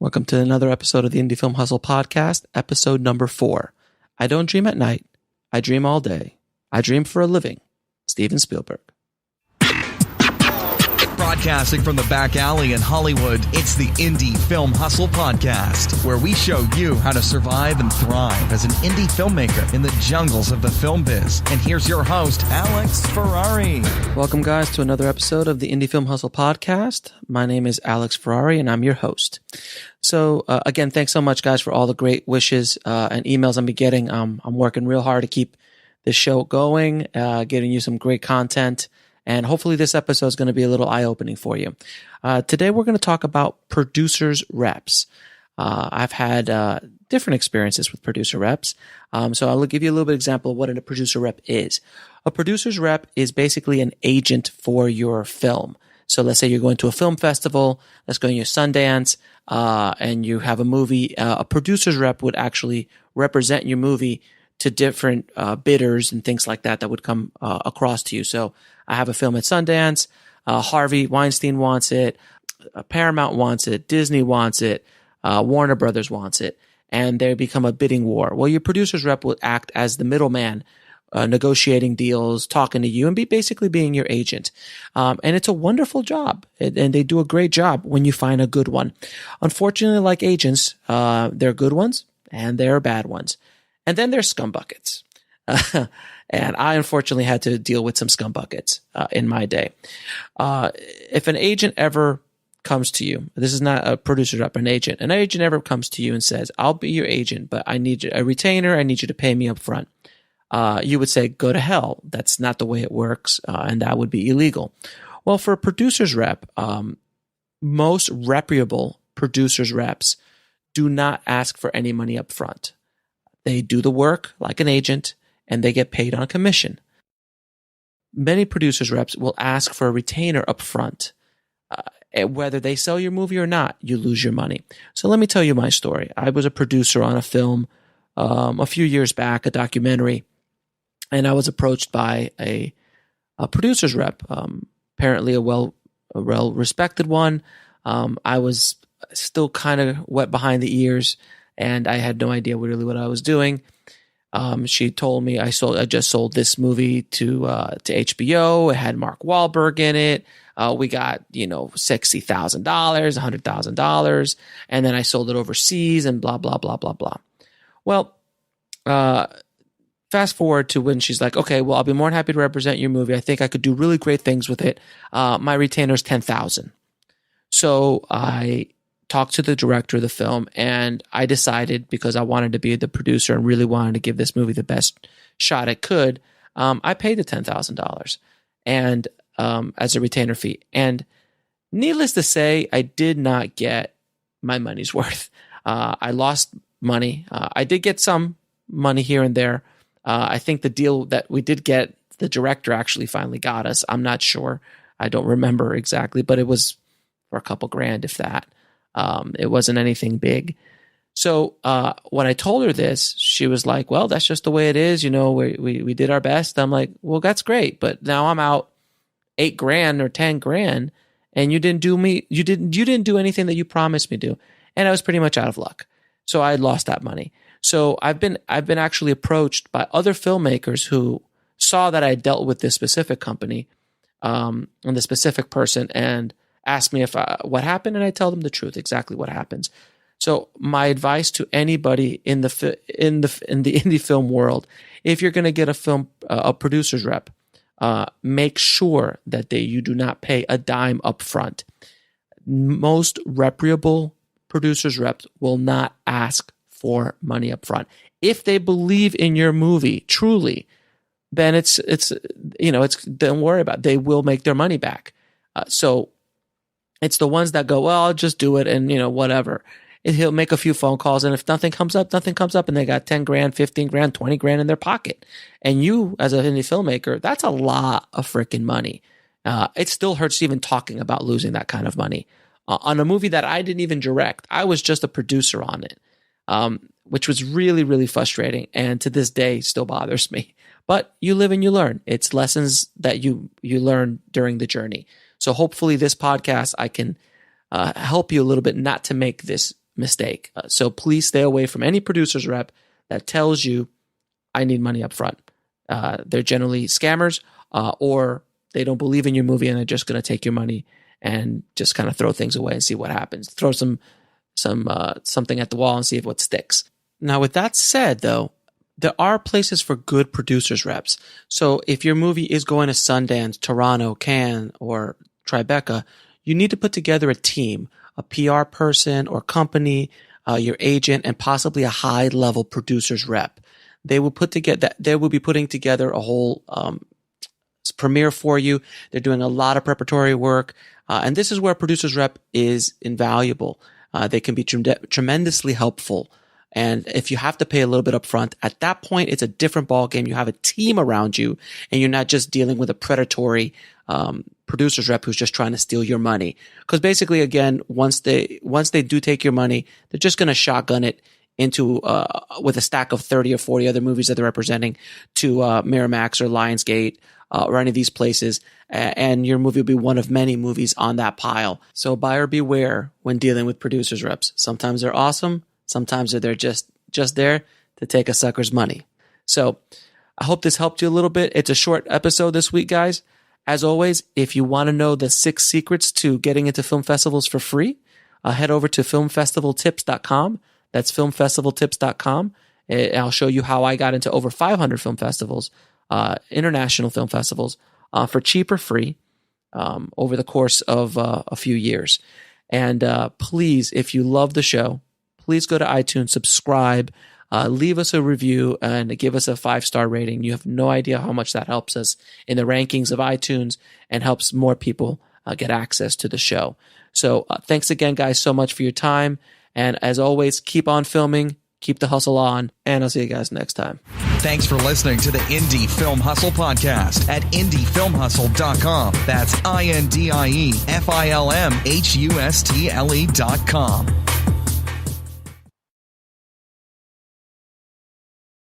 Welcome to another episode of the Indie Film Hustle Podcast, episode number 4. I don't dream at night. I dream all day. I dream for a living. Steven Spielberg. Broadcasting from the back alley in Hollywood, it's the Indie Film Hustle Podcast, where we show you how to survive and thrive as an indie filmmaker in the jungles of the film biz. And here's your host, Alex Ferrari. Welcome, guys, to another episode of the Indie Film Hustle Podcast. My name is Alex Ferrari, and I'm your host. So, again, thanks so much, guys, for all the great wishes and emails I've been getting. I'm working real hard to keep this show going, getting you some great content. And hopefully this episode is going to be a little eye-opening for you. Today we're going to talk about producers' reps. I've had different experiences with producer reps. So I'll give you a little bit of example of what a producer rep is. A producer's rep is basically an agent for your film. So let's say you're going to a film festival, let's go to your Sundance, and you have a movie. A producer's rep would actually represent your movie to different bidders and things like that would come across to you. So I have a film at Sundance. Harvey Weinstein wants it. Paramount wants it. Disney wants it. Warner Brothers wants it. And they become a bidding war. Well, your producer's rep will act as the middleman, negotiating deals, talking to you, and basically being your agent. And it's a wonderful job. And they do a great job when you find a good one. Unfortunately, like agents, there are good ones and there are bad ones. And then there's scumbuckets. And I unfortunately had to deal with some scumbuckets in my day. If an agent ever comes to you, this is not a producer rep, an agent ever comes to you and says, I'll be your agent, but I need a retainer. I need you to pay me up front. You would say, go to hell. That's not the way it works. And that would be illegal. Well, for a producer's rep, most reputable producers reps do not ask for any money up front. They do the work like an agent, and they get paid on commission. Many producers reps will ask for a retainer up front. Whether they sell your movie or not, you lose your money. So let me tell you my story. I was a producer on a film a few years back, a documentary, and I was approached by a producer's rep, apparently a well-respected one. I was still kind of wet behind the ears, and I had no idea really what I was doing. She told me I just sold this movie to HBO. It had Mark Wahlberg in it. We got, $60,000, $100,000. And then I sold it overseas and blah, blah, blah, blah, blah. Well, fast forward to when she's like, okay, well, I'll be more than happy to represent your movie. I think I could do really great things with it. My retainer is $10,000. So I talked to the director of the film, and I decided, because I wanted to be the producer and really wanted to give this movie the best shot it could, I paid the $10,000 and as a retainer fee. And needless to say, I did not get my money's worth. I lost money. I did get some money here and there. I think the deal that we did get, the director actually finally got us. I'm not sure. I don't remember exactly, but it was for a couple grand, if that. It wasn't anything big. So when I told her this, she was like, well, that's just the way it is. We did our best. I'm like, well, that's great. But now I'm out $8,000 or $10,000, and you didn't do anything that you promised me to. And I was pretty much out of luck. So I lost that money. So I've been actually approached by other filmmakers who saw that I dealt with this specific company and the specific person, and ask me what happened, and I tell them the truth, exactly what happens. So my advice to anybody in the indie film world, if you're going to get a producer's rep, make sure that you do not pay a dime up front. Most reputable producers reps will not ask for money up front. If they believe in your movie truly, then it's don't worry about it. They will make their money back. So it's the ones that go, well, I'll just do it and, whatever. He'll make a few phone calls, and if nothing comes up, and they got $10,000, $15,000, $20,000 in their pocket. And you, as an indie filmmaker, that's a lot of freaking money. It still hurts even talking about losing that kind of money on a movie that I didn't even direct. I was just a producer on it, which was really, really frustrating, and to this day still bothers me. But you live and you learn. It's lessons that you learn during the journey. So hopefully this podcast, I can help you a little bit not to make this mistake. So please stay away from any producer's rep that tells you, I need money up front. They're generally scammers, or they don't believe in your movie and they're just going to take your money and just kind of throw things away and see what happens. Throw something at the wall and see if what sticks. Now, with that said, though, there are places for good producers reps. So if your movie is going to Sundance, Toronto, Cannes, or Tribeca, you need to put together a team, a PR person or company, your agent, and possibly a high-level producer's rep. They will be putting together a whole premiere for you. They're doing a lot of preparatory work, and this is where a producer's rep is invaluable. They can be tremendously helpful. And if you have to pay a little bit up front, at that point, it's a different ballgame. You have a team around you, and you're not just dealing with a predatory producer's rep who's just trying to steal your money. Because basically, again, once they do take your money, they're just going to shotgun it into with a stack of 30 or 40 other movies that they're representing to Miramax or Lionsgate or any of these places, and your movie will be one of many movies on that pile. So buyer beware when dealing with producers reps. Sometimes they're awesome. Sometimes they're just there to take a sucker's money. So I hope this helped you a little bit. It's a short episode this week, guys. As always, if you want to know the 6 secrets to getting into film festivals for free, head over to filmfestivaltips.com. That's filmfestivaltips.com. I'll show you how I got into over 500 film festivals, international film festivals, for cheap or free over the course of a few years. And please, if you love the show, please go to iTunes, subscribe, leave us a review, and give us a 5-star rating. You have no idea how much that helps us in the rankings of iTunes and helps more people get access to the show. So thanks again, guys, so much for your time. And as always, keep on filming, keep the hustle on, and I'll see you guys next time. Thanks for listening to the Indie Film Hustle podcast at indiefilmhustle.com. That's INDIEFILMHUSTLE.com.